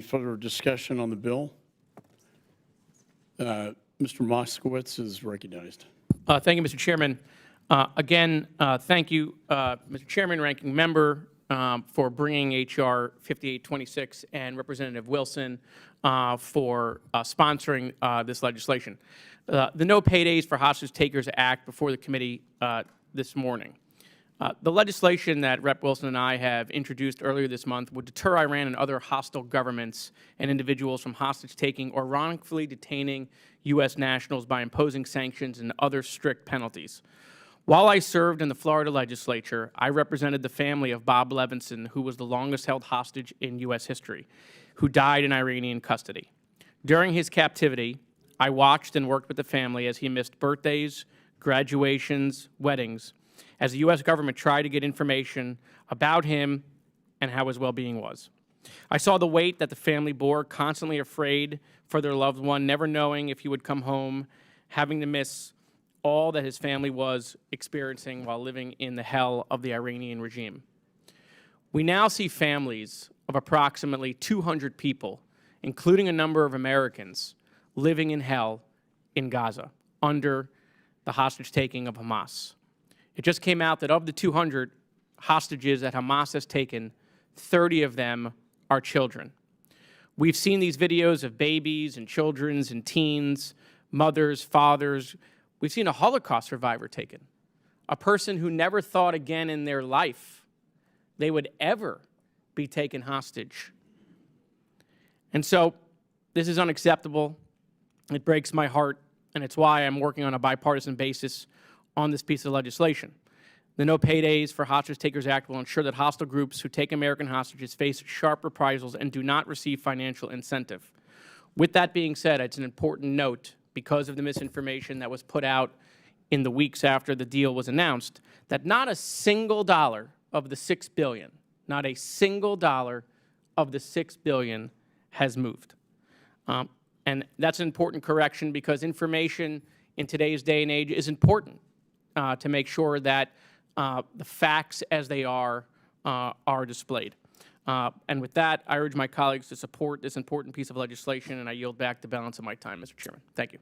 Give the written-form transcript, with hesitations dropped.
Further discussion on the bill? Mr. Moskowitz is recognized. Thank you, Mr. Chairman. Again, thank you, Mr. Chairman, Ranking Member, for bringing H.R. 5826 and Representative Wilson for sponsoring this legislation. The No Paydays for Hostage Takers Act before the committee this morning. The legislation that Rep. Wilson and I have introduced earlier this month would deter Iran and other hostile governments and individuals from hostage-taking or wrongfully detaining U.S. nationals by imposing sanctions and other strict penalties. While I served in the Florida legislature, I represented the family of Bob Levinson, who was the longest-held hostage in U.S. history, who died in Iranian custody. During his captivity, I watched and worked with the family as he missed birthdays, graduations, weddings, as the U.S. government tried to get information about him and how his well-being was. I saw the weight that the family bore, constantly afraid for their loved one, never knowing if he would come home, having to miss all that his family was experiencing while living in the hell of the Iranian regime. We now see families of approximately 200 people, including a number of Americans, living in hell in Gaza under the hostage-taking of Hamas. It just came out that of the 200 hostages that Hamas has taken, 30 of them are children. We've seen these videos of babies and children and teens, mothers, fathers. We've seen a Holocaust survivor taken, a person who never thought again in their life they would ever be taken hostage. And so this is unacceptable. It breaks my heart, and it's why I'm working on a bipartisan basis on this piece of legislation. The No Paydays for Hostage Takers Act will ensure that hostile groups who take American hostages face sharp reprisals and do not receive financial incentive. With that being said, it's an important note, because of the misinformation that was put out in the weeks after the deal was announced, that not a single dollar of the $6 billion, not a single dollar of the $6 billion has moved. And that's an important correction, because information in today's day and age is important to make sure that the facts as they are displayed. And with that, I urge my colleagues to support this important piece of legislation, and I yield back the balance of my time, Mr. Chairman. Thank you.